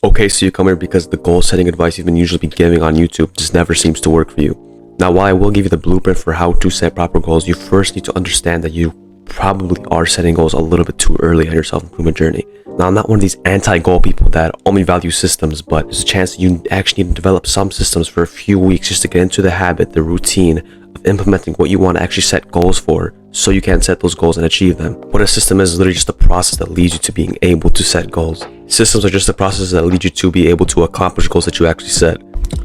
Okay, so you come here because the goal setting advice you've been usually been giving on YouTube just never seems to work for you. Now, while I will give you the blueprint for how to set proper goals, you first need to understand that you probably are setting goals a little bit too early on your self-improvement journey. Now, I'm not one of these anti-goal people that only value systems, but there's a chance that you actually need to develop some systems for a few weeks just to get into the habit, the routine of implementing what you want to actually set goals for, so you can set those goals and achieve them. What a system is literally just a process that leads you to being able to set goals. Systems are just a process that lead you to be able to accomplish goals that you actually set.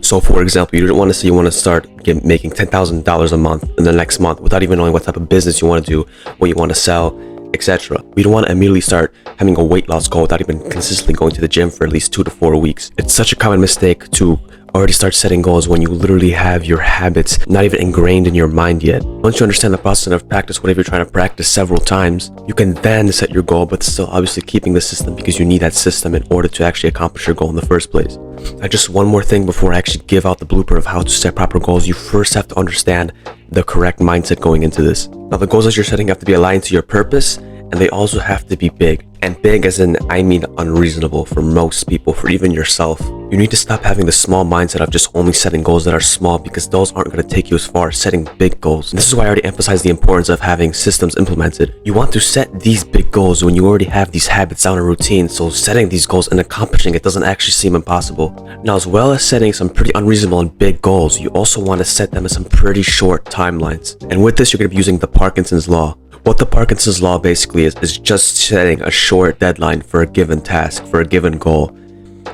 So for example, you don't want to say you want to start making $10,000 a month in the next month without even knowing what type of business you want to do, what you want to sell, etc. We don't want to immediately start having a weight loss goal without even consistently going to the gym for at least 2 to 4 weeks. It's such a common mistake to already start setting goals when you literally have your habits not even ingrained in your mind yet. Once you understand the process and have practiced whatever you're trying to practice several times, you can then set your goal, but still obviously keeping the system, because you need that system in order to actually accomplish your goal in the first place. Now, just one more thing before I actually give out the blueprint of how to set proper goals. You first have to understand the correct mindset going into this. Now, the goals that you're setting have to be aligned to your purpose, and they also have to be big. And big as in, I mean unreasonable for most people, for even yourself. You need to stop having the small mindset of just only setting goals that are small, because those aren't going to take you as far as setting big goals. And this is why I already emphasized the importance of having systems implemented. You want to set these big goals when you already have these habits down in routine, so setting these goals and accomplishing it doesn't actually seem impossible. Now, as well as setting some pretty unreasonable and big goals, you also want to set them in some pretty short timelines. And with this, you're going to be using the Parkinson's Law. What the Parkinson's Law basically is just setting a short deadline for a given task, for a given goal.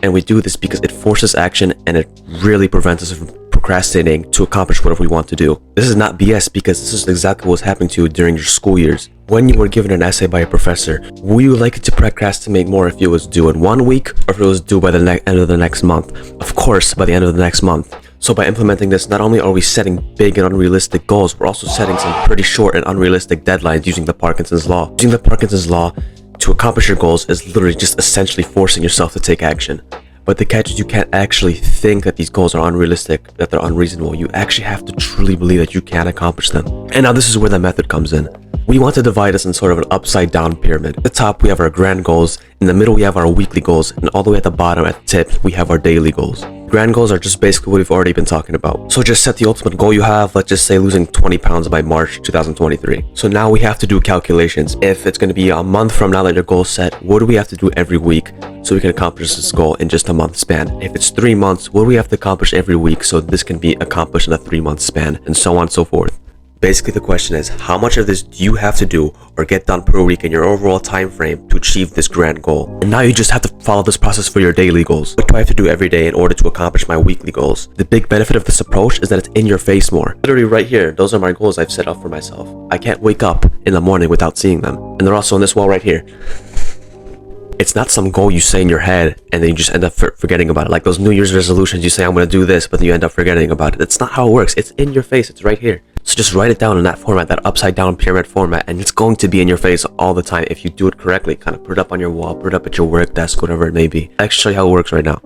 And we do this because it forces action and it really prevents us from procrastinating to accomplish whatever we want to do. This is not BS, because this is exactly what's happening to you during your school years. When you were given an essay by a professor, would you like it to procrastinate more if it was due in 1 week or if it was due by the end of the next month? Of course, by the end of the next month. So by implementing this, not only are we setting big and unrealistic goals, we're also setting some pretty short and unrealistic deadlines using the Parkinson's Law. Using the Parkinson's Law to accomplish your goals is literally just essentially forcing yourself to take action. But the catch is, you can't actually think that these goals are unrealistic, that they're unreasonable. You actually have to truly believe that you can accomplish them. And now this is where the method comes in. We want to divide this in sort of an upside down pyramid. At the top, we have our grand goals. In the middle, we have our weekly goals. And all the way at the bottom, at the tip, we have our daily goals. Grand goals are just basically what we've already been talking about. So just set the ultimate goal you have. Let's just say losing 20 pounds by March 2023. So now we have to do calculations. If it's going to be a month from now that your goal is set, what do we have to do every week so we can accomplish this goal in just a month span? If it's 3 months, what do we have to accomplish every week so this can be accomplished in a 3-month span, and so on and so forth. Basically, the question is, how much of this do you have to do or get done per week in your overall time frame to achieve this grand goal? And now you just have to follow this process for your daily goals. What do I have to do every day in order to accomplish my weekly goals? The big benefit of this approach is that it's in your face more. Literally right here, those are my goals I've set up for myself. I can't wake up in the morning without seeing them. And they're also on this wall right here. It's not some goal you say in your head and then you just end up forgetting about it. Like those New Year's resolutions, you say, I'm going to do this, but then you end up forgetting about it. That's not how it works. It's in your face. It's right here. So just write it down in that format, that upside down pyramid format, and it's going to be in your face all the time if you do it correctly. Kind of put it up on your wall, put it up at your work desk, whatever it may be. I'll show you how it works right now.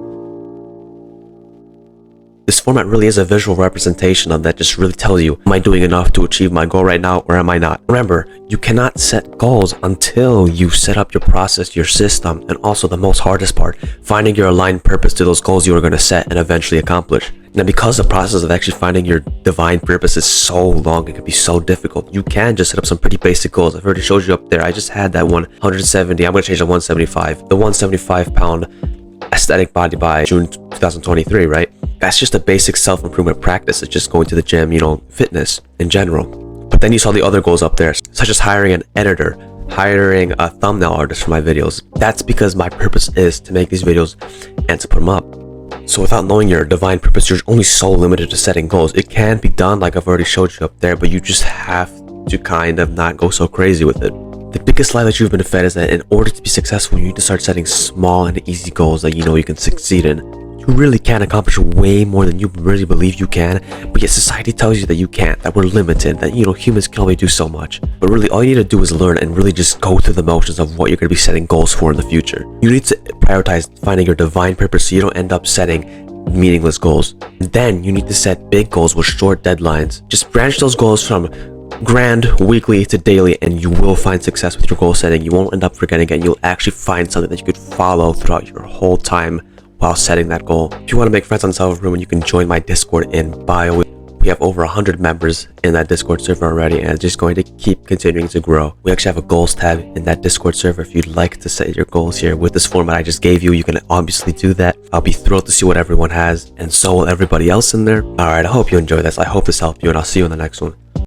This format really is a visual representation of that. Just really tells you, am I doing enough to achieve my goal right now, or am I not? Remember, you cannot set goals until you set up your process, your system, and also the most hardest part, finding your aligned purpose to those goals you are going to set and eventually accomplish. Now, because the process of actually finding your divine purpose is so long, it can be so difficult, you can just set up some pretty basic goals. I've already showed you up there. I just had that 170. I'm going to change to 175. The 175 pound aesthetic body by June 2023, right? That's just a basic self-improvement practice. It's just going to the gym, fitness in general. But then you saw the other goals up there, such as hiring an editor, hiring a thumbnail artist for my videos. That's because my purpose is to make these videos and to put them up. So without knowing your divine purpose, you're only so limited to setting goals. It can be done like I've already showed you up there, but you just have to kind of not go so crazy with it. The biggest lie that you've been fed is that in order to be successful, you need to start setting small and easy goals that you know you can succeed in. You really can accomplish way more than you really believe you can, but yet society tells you that you can't, that we're limited, that humans can only do so much. But really, all you need to do is learn and really just go through the motions of what you're going to be setting goals for in the future. You need to prioritize finding your divine purpose so you don't end up setting meaningless goals. Then you need to set big goals with short deadlines. Just branch those goals from grand, weekly to daily, and you will find success with your goal setting. You won't end up forgetting it. You'll actually find something that you could follow throughout your whole time while setting that goal. If you want to make friends on Silver Ruin, you can join my Discord in bio. We have over 100 members in that Discord server already, and it's just going to keep continuing to grow. We actually have a goals tab in that Discord server. If you'd like to set your goals here with this format I just gave you, you can obviously do that. I'll be thrilled to see what everyone has, and so will everybody else in there. Alright, I hope you enjoyed this. I hope this helped you, and I'll see you in the next one.